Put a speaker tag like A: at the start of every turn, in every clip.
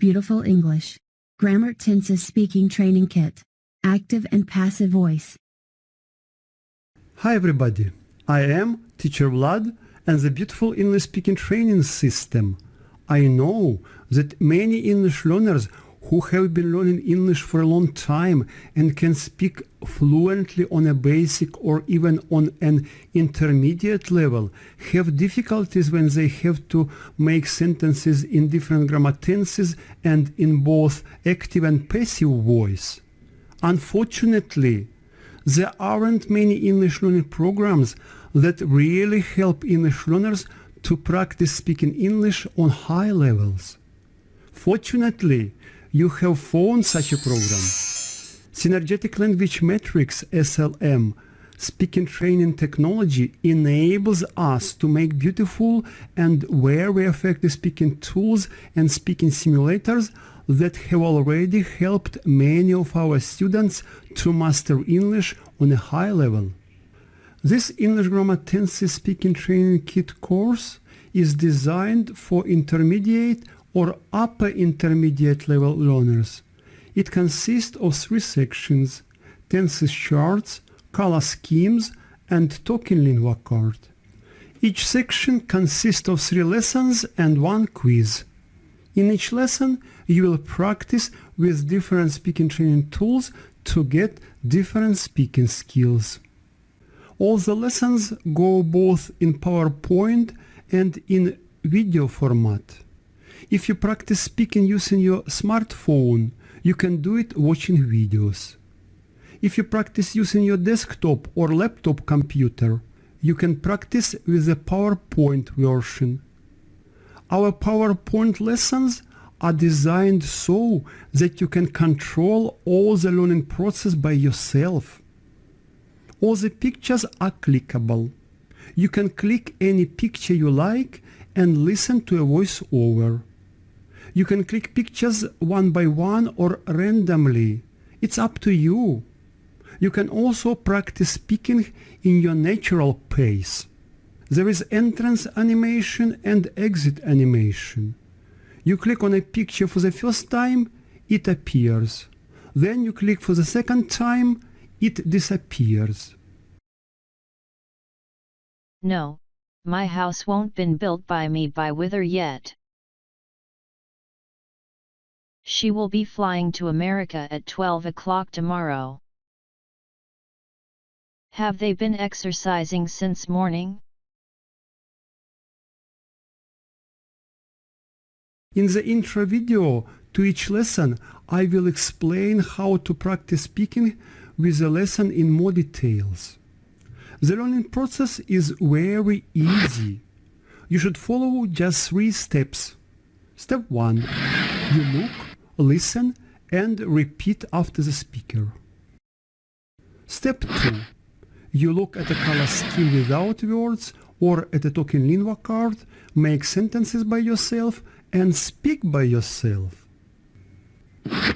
A: Beautiful English. Grammar Tenses Speaking Training Kit. Active and passive voice.
B: Hi everybody, I am Teacher Vlad and the Beautiful English Speaking Training System. I know that many English learners who have been learning English for a long time and can speak fluently on a basic or even on an intermediate level have difficulties when they have to make sentences in different grammar tenses and in both active and passive voice. Unfortunately, there aren't many English learning programs that really help English learners to practice speaking English on high levels. Fortunately, you have found such a program. Synergetic Language Metrics (SLM) speaking training technology enables us to make beautiful and very effective speaking tools and speaking simulators that have already helped many of our students to master English on a high level. This English Grammar Tenses Speaking Training Kit course is designed for intermediate or upper intermediate level learners. It consists of 3 sections: tenses charts, color schemes, and talking lingua card. Each section consists of 3 lessons and 1 quiz. In each lesson, you will practice with different speaking training tools to get different speaking skills. All the lessons go both in PowerPoint and in video format. If you practice speaking using your smartphone, you can do it watching videos. If you practice using your desktop or laptop computer, you can practice with the PowerPoint version. Our PowerPoint lessons are designed so that you can control all the learning process by yourself. All the pictures are clickable. You can click any picture you like and listen to a voiceover. You can click pictures one by one or randomly. It's up to you. You can also practice speaking in your natural pace. There is entrance animation and exit animation. You click on a picture for the first time, it appears. Then you click for the second time, it disappears.
C: No, my house won't been built by me by Wither yet. She will be flying to America at 12 o'clock tomorrow. Have they been exercising since morning?
B: In the intro video to each lesson, I will explain how to practice speaking with the lesson in more details. The learning process is very easy. You should follow just 3 steps. Step 1. You look, listen, and repeat after the speaker. Step 2. You look at a color scheme without words or at a talking lingua card, make sentences by yourself, and speak by yourself.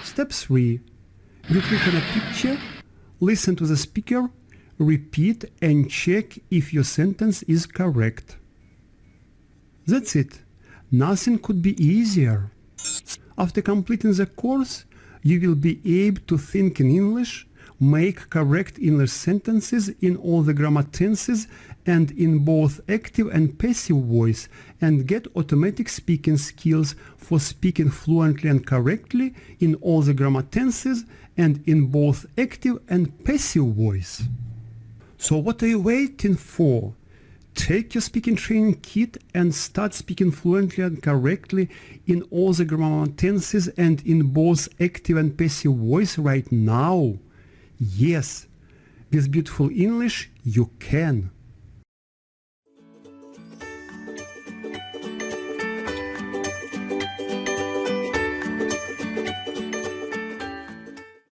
B: Step 3. You click on a picture, listen to the speaker, repeat and check if your sentence is correct. That's it. Nothing could be easier. After completing the course, you will be able to think in English, make correct English sentences in all the grammar tenses and in both active and passive voice, and get automatic speaking skills for speaking fluently and correctly in all the grammar tenses and in both active and passive voice. So what are you waiting for? Take your speaking training kit and start speaking fluently and correctly in all the grammar tenses and in both active and passive voice right now. Yes, with Beautiful English you can.